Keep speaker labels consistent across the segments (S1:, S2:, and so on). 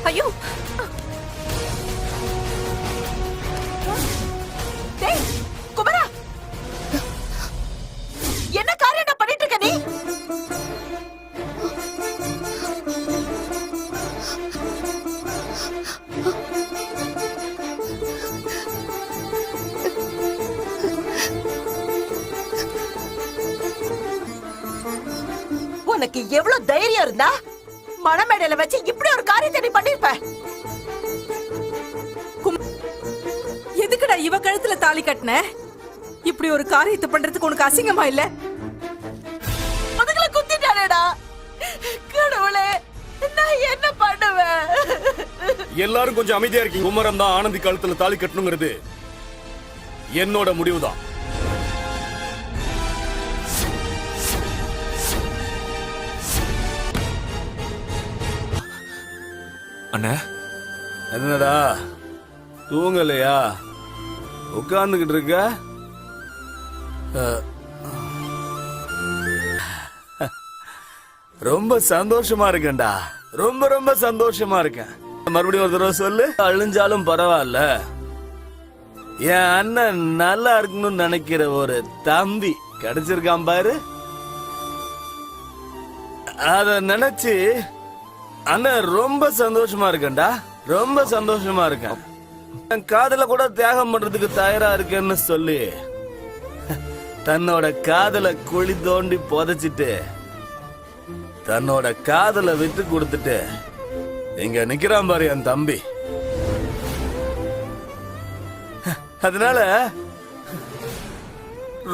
S1: ஐயோ டேய் குமரா, என்ன காரியம் பண்ணிட்டு இருக்க நீ? உனக்கு எவ்வளவு தைரியம் இருந்தா மணமேடையில வச்சு இப்படி ஒரு காரியத்தை நீ பண்ணிருப்ப?
S2: எதுக்குடா இவ கழுத்துல தாலி கட்டின? இப்படி ஒரு காரியத்தை பண்றதுக்கு உனக்கு அசிங்கமா இல்ல?
S1: அதுக்குள்ள குத்திட்டானேடா. கடவுளே, நான் என்ன பண்ணுவேன்?
S3: எல்லாரும் கொஞ்சம் அமைதியா இருக்கீங்க. குமரன் தான் ஆனந்தி கழுத்துல தாலி கட்டணுங்கிறது என்னோட முடிவுதான்.
S4: அண்ணா,
S3: என்னடா தூங்கலையா? உட்கார்ந்துகிட்டு இருக்க? ரொம்ப சந்தோஷமா இருக்கேன்டா. ரொம்ப ரொம்ப சந்தோஷமா இருக்கேன். மறுபடியும் ஒரு தடவை சொல்லு. அழிஞ்சாலும் பரவாயில்ல, என் அண்ணன் நல்லா இருக்கணும்னு நினைக்கிற ஒரு தம்பி கிடைச்சிருக்கான் பாரு. அத நினைச்சு அண்ணன் ரொம்ப சந்தோஷமா இருக்கேன்டா. ரொம்ப சந்தோஷமா இருக்கேன். என் காதல கூட தியாகம் பண்றதுக்கு தயாரா இருக்கேன்னு சொல்லி தன்னோட காதல குழி தோண்டி புதைச்சிட்டு தன்னோட காதல விட்டு கொடுத்துட்டு இங்க நிக்கிறான் பாரு என் தம்பி. அதனால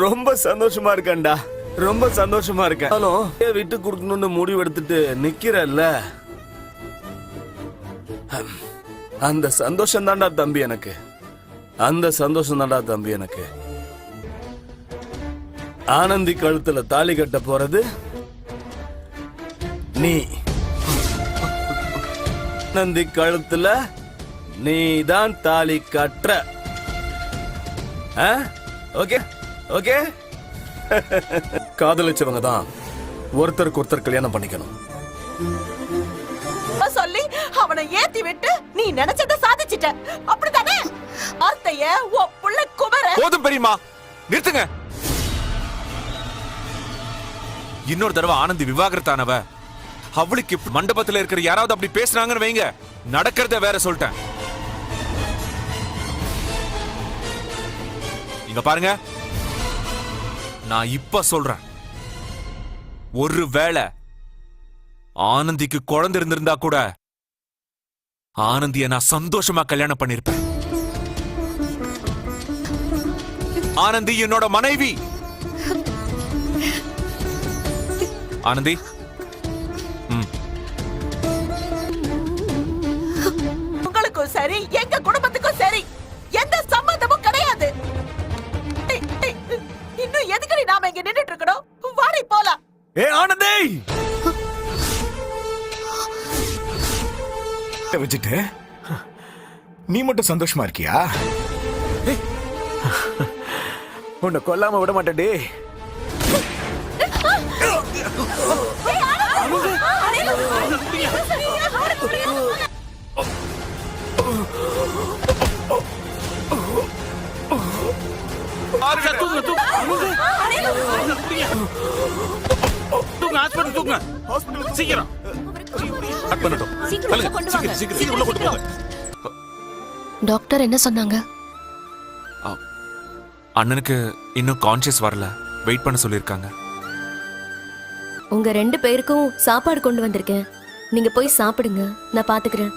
S3: ரொம்ப சந்தோஷமா இருக்கேன்டா. ரொம்ப சந்தோஷமா இருக்கேன். விட்டு கொடுக்கணும்னு முடிவு எடுத்துட்டு நிக்கிறல்ல, அந்த சந்தோஷம் தான்டா தம்பி எனக்கு. அந்த சந்தோஷம் தான்டா தம்பி எனக்கு. ஆனந்தி கழுத்துல தாலி கட்ட போறது நீ. ஆனந்தி கழுத்துல நீ தான் தாலி கட்டுற. Okay okay. காதலிச்சவங்க தான் ஒருத்தருக்கு ஒருத்தர் கல்யாணம் பண்ணிக்கணும்.
S1: சொல்லி அவனை ஏத்தி விட்டு நீ நினைச்சத சாதிச்சிட்ட, அப்படிதானே? ஆத்தைய உன் புள்ள குமர.
S4: போதும் பெரியம்மா, நிறுத்துங்க. இன்னொரு தடவை ஆனந்தி விவாகரத்தானவ. அவளுக்கு மண்டபத்துல இருக்கிற யாராவது அப்படி பேசுறாங்கன்னு வைங்க, நடக்கிறத வேற சொல்லிட்டேன். இங்க பாருங்க, நான் இப்ப சொல்றேன், ஒருவேளை ஆனந்திக்கு குழந்தை இருந்திருந்தா கூட ஆனந்திய நான் சந்தோஷமா கல்யாணம் பண்ணிருப்பேன். ஆனந்தி என்னோட மனைவி. ஆனந்தி,
S1: உங்களுக்கும் சரி எங்க குடும்பத்துக்கும் சரி எந்த சம்பந்தமும் கிடையாது. இன்னும் எதுக்கு நாம இங்க நின்னுட்டு இருக்கணும்? வாடி போலாம்.
S4: ஏ ஆனந்தி,
S5: வச்சுட்டு நீ மட்டும் சந்தோஷமா இருக்கியா? உன்னை கொல்லாம விட மாட்டேன்டி.
S4: சீக்கிரம்
S6: டாக்டர் என்ன சொன்னாங்க?
S4: அண்ணனுக்கு இன்னும் கான்ஷியஸ் வரல, வெயிட் பண்ண சொல்லிருக்காங்க.
S6: உங்க 2 பேருக்கும் சாப்பாடு கொண்டு வந்திருக்கேன், நீங்க போய் சாப்பிடுங்க, நான் பாத்துக்கிறேன்.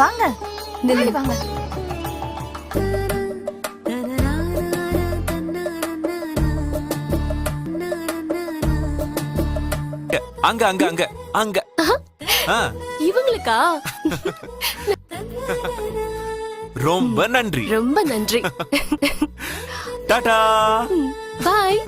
S1: வாங்க வாங்க.
S4: அங்க அங்க அங்க அங்க.
S6: இவங்களுக்கா?
S4: ரொம்ப நன்றி.
S6: ரொம்ப நன்றி.
S4: டாடா.
S6: பாய்.